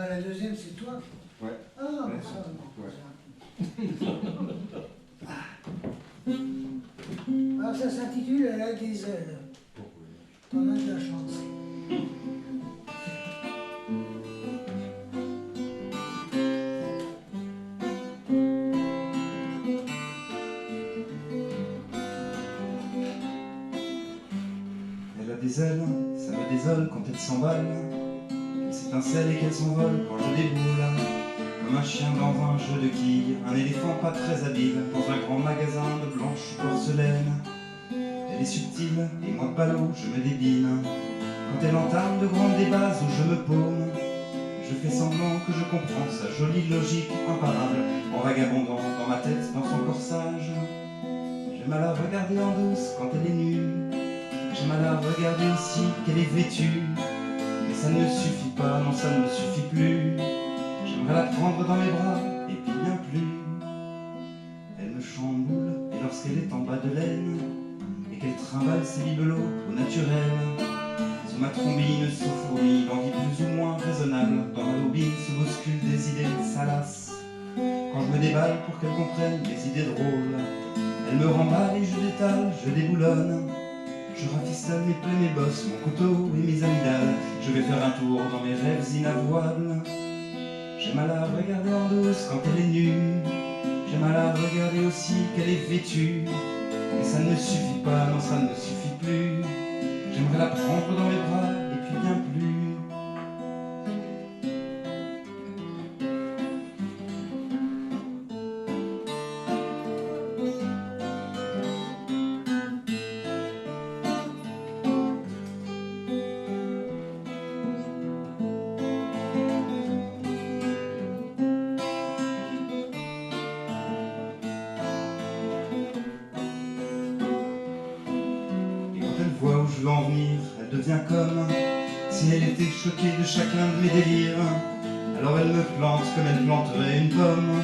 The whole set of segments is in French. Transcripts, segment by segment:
pas la deuxième, c'est toi? Ouais. Ah, Ouais. mais ça, non. Alors ça s'intitule Elle a des ailes. T'en as de la chance. Elle a des ailes, ça me désole quand elle s'emballe. Elle s'étincelle et qu'elle s'envole quand je déboule. Comme un chien dans un jeu de quilles, un éléphant pas très habile dans un grand magasin de blanche porcelaine. Elle est subtile et moi ballot, je me débine. Quand elle entame de grandes débats où je me paume, je fais semblant que je comprends sa jolie logique imparable en vagabondant dans ma tête, dans son corsage. J'aime à la regarder en douce quand elle est nue. J'aime à la regarder aussi qu'elle est vêtue. Mais ça ne suffit pas, non ça ne me suffit plus. J'aimerais la prendre dans mes bras, et puis bien plus. Elle me chamboule, et lorsqu'elle est en bas de laine, et qu'elle trimballe ses bibelots au naturel, sous ma trombine s'euphorie l'envie plus ou moins raisonnable. Dans ma bobine se bousculent des idées salaces. Quand je me déballe pour qu'elle comprenne mes idées drôles, elle me remballe et je détale, je déboulonne. Je rafistole mes plaies, mes bosses, mon couteau et mes amygdales. Je vais faire un tour dans mes rêves inavouables. J'aime à la regarder en douce quand elle est nue. J'aime à la regarder aussi qu'elle est vêtue. Mais ça ne suffit pas, non ça ne suffit plus. J'aimerais la prendre dans mes bras et puis bien plus. Elle voit où je veux en venir, elle devient comme si elle était choquée de chacun de mes délires. Alors elle me plante comme elle planterait une pomme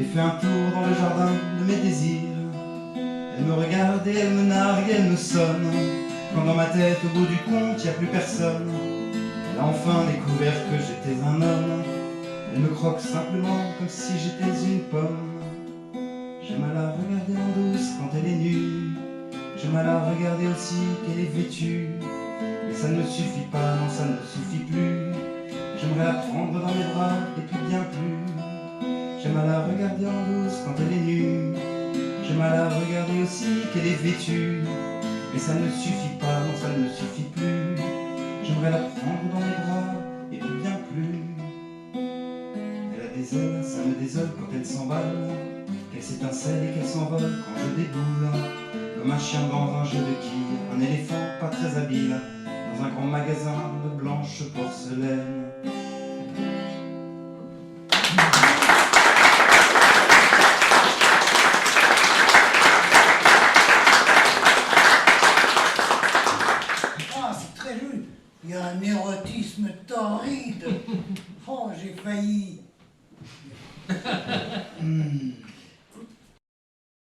et fait un tour dans le jardin de mes désirs. Elle me regarde et elle me nargue et elle me sonne quand dans ma tête au bout du compte y a plus personne. Elle a enfin découvert que j'étais un homme. Elle me croque simplement comme si j'étais une pomme. J'aime à la regarder en douce quand elle est nue. J'aime à la regarder aussi qu'elle est vêtue. Mais ça ne suffit pas, non ça ne suffit plus. J'aimerais la prendre dans mes bras et puis bien plus. J'aime à la regarder en douce quand elle est nue. J'aime à la regarder aussi qu'elle est vêtue. Mais ça ne suffit pas, non ça ne suffit plus. J'aimerais la prendre dans mes bras et puis bien plus. Elle a des ailes, ça me désole quand elle s'emballe, qu'elle s'étincelle et qu'elle s'envole quand je déboule. Comme un chien dans un jeu de quilles, un éléphant pas très habile dans un grand magasin de blanche porcelaine. Ah, c'est très joli. Il y a un érotisme torride. Oh, j'ai failli.